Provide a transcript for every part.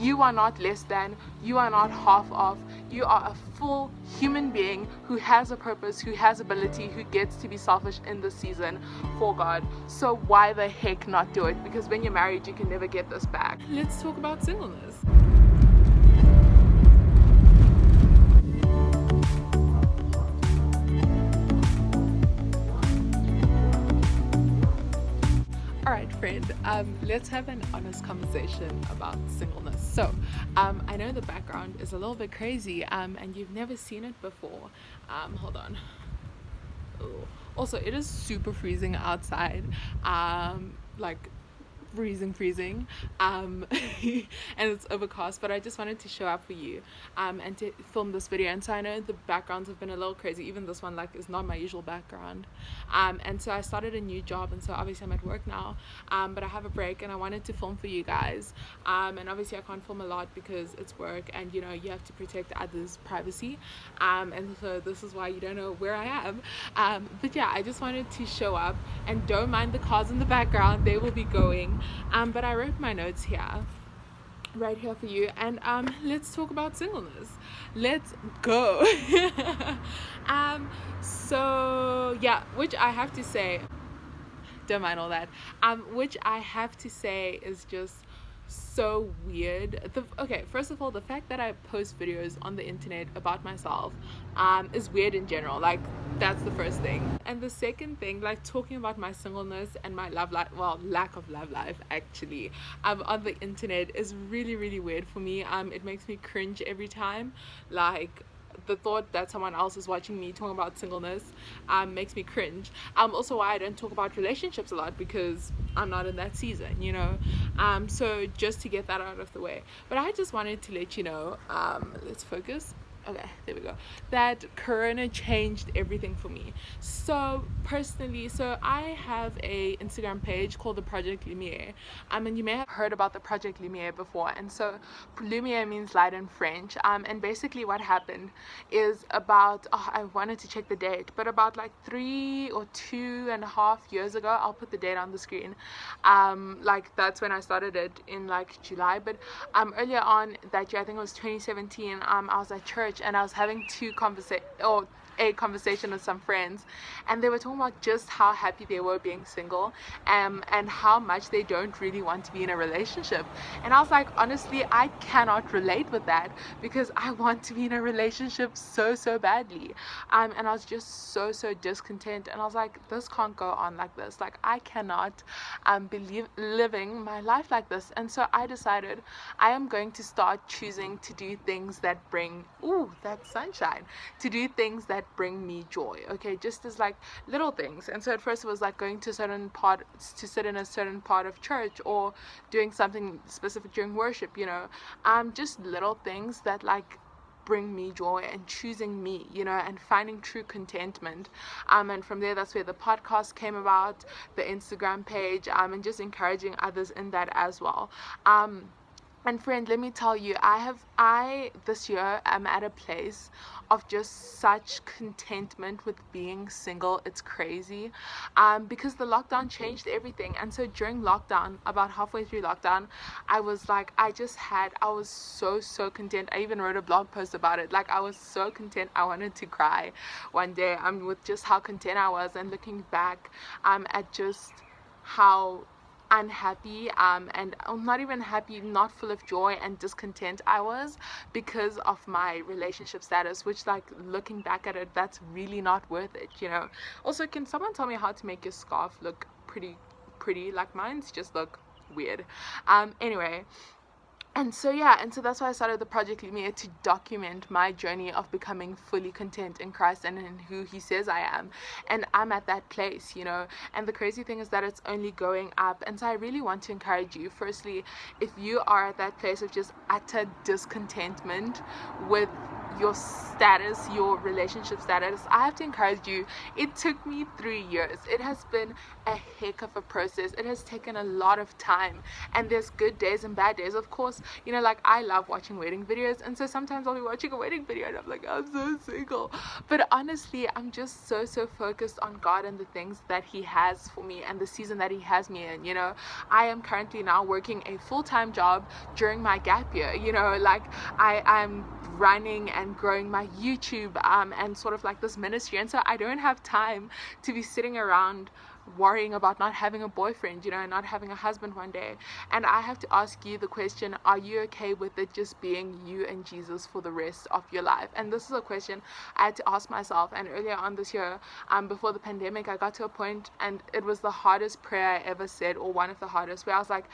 You are not less than, you are not half of, you are a full human being who has a purpose, who has ability, who gets to be selfish in this season for God. So why the heck not do it? Because when you're married, you can never get this back. Let's talk about singleness. Alright, friend, let's have an honest conversation about singleness. So, I know the background is a little bit crazy, and you've never seen it before. Hold on. Ooh. Also, it is super freezing outside, like freezing, and it's overcast, but I just wanted to show up for you, and to film this video. And so I know the backgrounds have been a little crazy, even this one like is not my usual background, and so I started a new job, and so obviously I'm at work now, but I have a break and I wanted to film for you guys, and obviously I can't film a lot because it's work, and you know, you have to protect others' privacy, and so this is why you don't know where I am, but yeah, I just wanted to show up, and don't mind the cars in the background, they will be going. But I wrote my notes here, right here for you, and let's talk about singleness. Let's go. So yeah, which I have to say, don't mind all that. Which I have to say is just so weird. Okay, first of all, the fact that I post videos on the internet about myself is weird in general. Like, that's the first thing. And the second thing, like talking about my singleness and my love life, well, lack of love life actually, on the internet is really, really weird for me. It makes me cringe every time. Like, the thought that someone else is watching me talking about singleness makes me cringe. Also why I don't talk about relationships a lot, because I'm not in that season, you know. So just to get that out of the way. But I just wanted to let you know, let's focus. Okay, there we go. That Corona changed everything for me. So personally, so I have a Instagram page called the Project Lumiere. And you may have heard about the Project Lumiere before. And so Lumiere means light in French. And basically what happened is about, I wanted to check the date, but about like 3 or 2.5 years ago, I'll put the date on the screen. Like that's when I started it, in like July. But earlier on that year, I think it was 2017, I was at church, and I was having a conversation with some friends, and they were talking about just how happy they were being single, and how much they don't really want to be in a relationship. And I was like, honestly, I cannot relate with that, because I want to be in a relationship so badly, and I was just so discontent, and I was like, this can't go on like this. Like, I cannot believe living my life like this. And so I decided I am going to start choosing to do things that bring that sunshine, to do things that bring me joy. Okay, just as like little things. And so at first it was like going to sit in a certain part of church, or doing something specific during worship, you know, just little things that like bring me joy, and choosing me, you know, and finding true contentment. And from there, that's where the podcast came about, the Instagram page, and just encouraging others in that as well. And friend, let me tell you, I this year am at a place of just such contentment with being single. It's crazy, because the lockdown changed everything. And so during lockdown, about halfway through lockdown, I was like, I was so content. I even wrote a blog post about it. Like, I was so content, I wanted to cry one day, with just how content I was, and looking back at just how unhappy, and not even happy, not full of joy and discontent I was, because of my relationship status, which, like, looking back at it, that's really not worth it, you know. Also, can someone tell me how to make your scarf look pretty? Like, mine's just look weird. Anyway, and so that's why I started the Project Lumiere, to document my journey of becoming fully content in Christ and in who He says I am. And I'm at that place, you know. And the crazy thing is that it's only going up. And so I really want to encourage you. Firstly, if you are at that place of just utter discontentment with your status, your relationship status, I have to encourage you, it took me 3 years. It has been a heck of a process. It has taken a lot of time, and there's good days and bad days. Of course, like, I love watching wedding videos, and so sometimes I'll be watching a wedding video and I'm like, I'm so single. But honestly, I'm just so focused on God and the things that He has for me and the season that He has me in. I am currently now working a full-time job during my gap year. Like, I'm running and growing my YouTube and sort of like this ministry, and so I don't have time to be sitting around worrying about not having a boyfriend, not having a husband one day. And I have to ask you the question, are you okay with it just being you and Jesus for the rest of your life? And this is a question I had to ask myself. And earlier on this year, before the pandemic, I got to a point, and it was the hardest prayer I ever said, or one of the hardest, where I was like,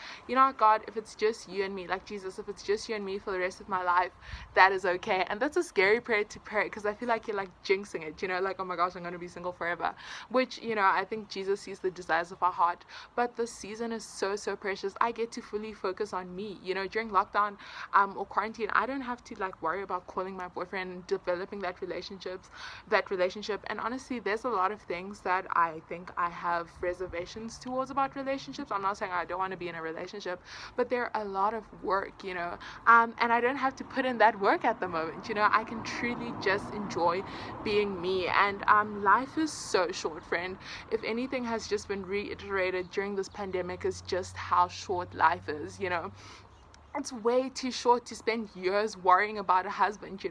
God, if it's just you and me, like, Jesus, if it's just you and me for the rest of my life, that is okay. And that's a scary prayer to pray, because I feel like you're like jinxing it, like, oh my gosh, I'm going to be single forever, which, I think Jesus sees the desires of our heart. But this season is so precious. I get to fully focus on me. During lockdown or quarantine, I don't have to like worry about calling my boyfriend and developing that relationship. And honestly, there's a lot of things that I think I have reservations towards about relationships. I'm not saying I don't want to be in a relationship, but there are a lot of work, and I don't have to put in that work at the moment. I can truly just enjoy being me. And life is so short, friend. If anything has just been reiterated during this pandemic, is just how short life is. It's way too short to spend years worrying about a husband.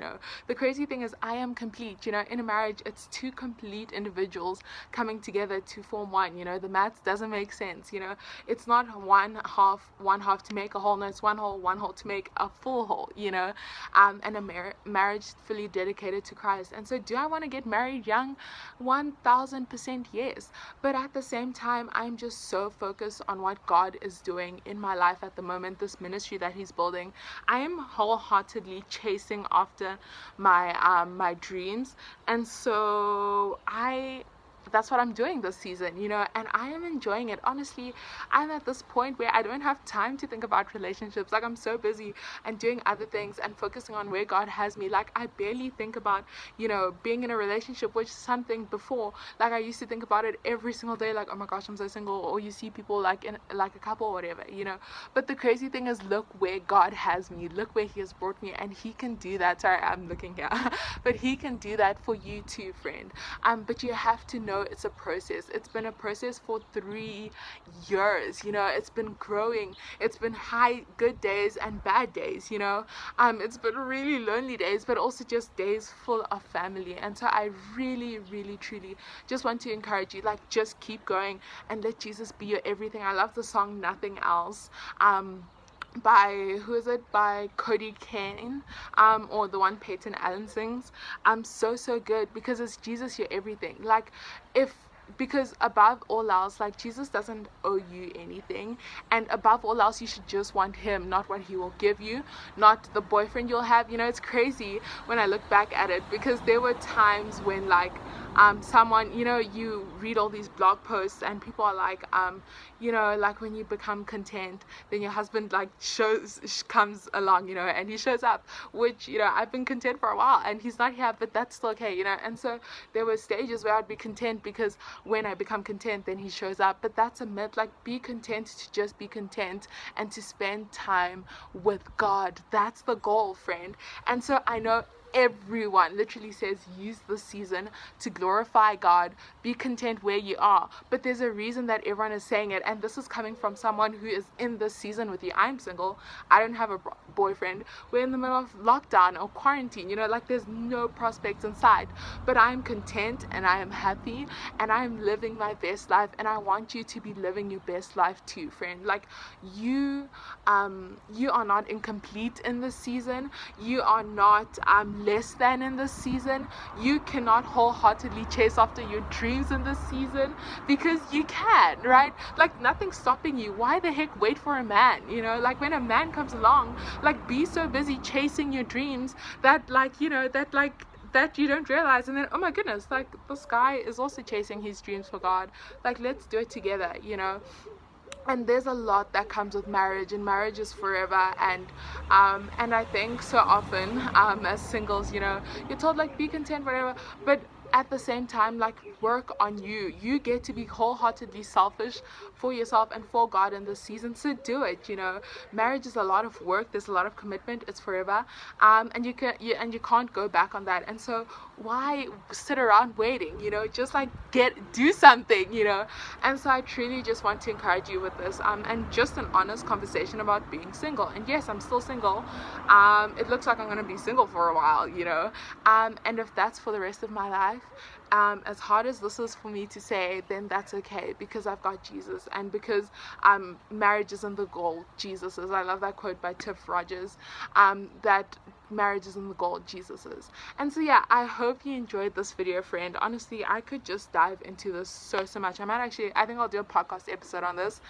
The crazy thing is, I am complete. In a marriage, it's two complete individuals coming together to form one. The maths doesn't make sense. It's not one half to make a whole. No, it's one whole to make a full whole. And a marriage fully dedicated to Christ. And so, do I want to get married young? 1000% yes. But at the same time, I'm just so focused on what God is doing in my life at the moment, this ministry that He's building. I am wholeheartedly chasing after my dreams, and so that's what I'm doing this season, and I am enjoying it. Honestly, I'm at this point where I don't have time to think about relationships. Like, I'm so busy and doing other things and focusing on where God has me. Like, I barely think about, being in a relationship, which is something before, like, I used to think about it every single day, like, oh my gosh, I'm so single. Or you see people like in like a couple or whatever, but the crazy thing is, look where God has me, look where He has brought me, and He can do that. Sorry, I'm looking here but He can do that for you too, friend. But you have to know it's a process. It's been a process for 3 years. It's been growing. It's been good days and bad days. It's been really lonely days, but also just days full of family. And so I really truly just want to encourage you, like, just keep going and let Jesus be your everything. I love the song Nothing Else, by Cody Kane, or the one Peyton Allen sings. So good, because it's Jesus your everything. Like, because above all else, like, Jesus doesn't owe you anything, and above all else, you should just want Him, not what He will give you, not the boyfriend you'll have. It's crazy when I look back at it, because there were times when, like, someone, you read all these blog posts and people are like, like, when you become content, then your husband like comes along, and he shows up, which, I've been content for a while and he's not here, but that's still okay, and so there were stages where I'd be content, because when I become content, then he shows up. But that's a myth. Like, be content to just be content and to spend time with God. That's the goal, friend. And so I know everyone literally says, use this season to glorify God, be content where you are, but there's a reason that everyone is saying it, and this is coming from someone who is in this season with you. I'm single, I don't have a boyfriend, we're in the middle of lockdown or quarantine, like, there's no prospects in sight, but I'm content and I am happy and I'm living my best life, and I want you to be living your best life too, friend. Like, you are not incomplete in this season, you are not less than in this season. You cannot wholeheartedly chase after your dreams in this season, because you can, right? Like, nothing's stopping you. Why the heck wait for a man? Like, when a man comes along, like, be so busy chasing your dreams that, like, that you don't realize, and then, oh my goodness, like, this guy is also chasing his dreams for God. Like, let's do it together. and there's a lot that comes with marriage, and marriage is forever. And I think so often, as singles, you know, you're told like be content, whatever, but at the same time, like, work on you. You get to be wholeheartedly selfish for yourself and for God in this season, so do it. You know, marriage is a lot of work, there's a lot of commitment, it's forever, and you can't go back on that. And so why sit around waiting? You know, just like do something, you know. And so I truly just want to encourage you with this, and just an honest conversation about being single. And yes, I'm still single. It looks like I'm gonna be single for a while, you know, and if that's for the rest of my life, as hard as this is for me to say, then that's okay, because I've got Jesus, and because marriage isn't the goal, Jesus is. I love that quote by Tiff Rogers, that marriage isn't the goal, Jesus is. And so yeah, I hope you enjoyed this video, friend. Honestly, I could just dive into this so much. I think I'll do a podcast episode on this,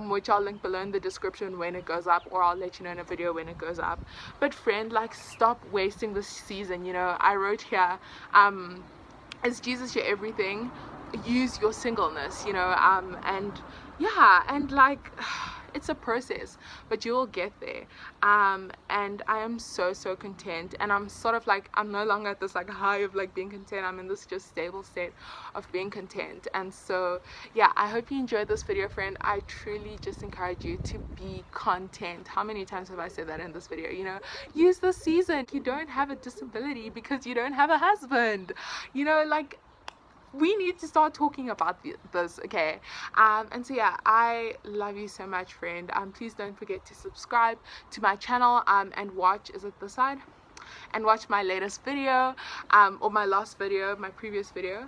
which I'll link below in the description when it goes up, or I'll let you know in a video when it goes up. But friend, like, stop wasting this season. You know, I wrote here, is Jesus your everything? Use your singleness, you know, and yeah, and like, it's a process, but you will get there. And I am so content, and I'm sort of like, I'm no longer at this like high of like being content. I'm in this just stable state of being content. And so yeah, I hope you enjoyed this video, friend. I truly just encourage you to be content. How many times have I said that in this video? You know, use the season. You don't have a disability because you don't have a husband, you know, like, we need to start talking about this, okay? And so yeah, I love you so much, friend. Please don't forget to subscribe to my channel, and watch, is it this side? And watch my latest video, or my last video, my previous video,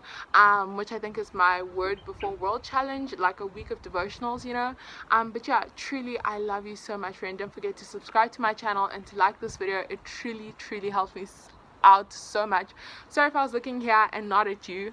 which I think is my Word Before World Challenge, like a week of devotionals, you know. But yeah, truly, I love you so much, friend. Don't forget to subscribe to my channel and to like this video. It truly helps me out so much. Sorry if I was looking here and not at you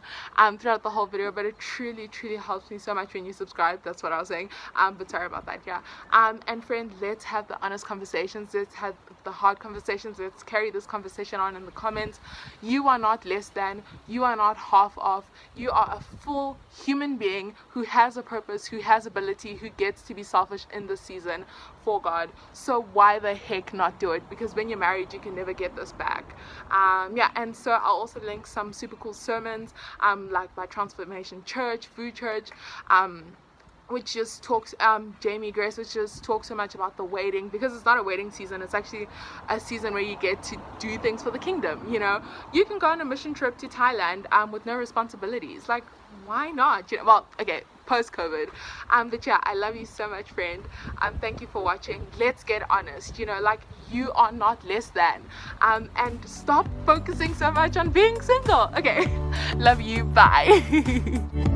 throughout the whole video, but it truly helps me so much when you subscribe. That's what I was saying. But sorry about that. Yeah. And friend, let's have the honest conversations, let's have the hard conversations, let's carry this conversation on in the comments. You are not less than, you are not half off, you are a full human being who has a purpose, who has ability, who gets to be selfish in this season for God. So why the heck not do it? Because when you're married, you can never get this back. Yeah, and so I'll also link some super cool sermons, like by Transformation Church, Vous Church, which just talks, Jamie Grace, which just talks so much about the waiting, because it's not a waiting season, it's actually a season where you get to do things for the kingdom. You know, you can go on a mission trip to Thailand with no responsibilities. Like, why not? You know, well, okay, post-COVID. But yeah, I love you so much, friend. Thank you for watching. Let's get honest. You know, like, you are not less than. And stop focusing so much on being single. Okay, love you. Bye.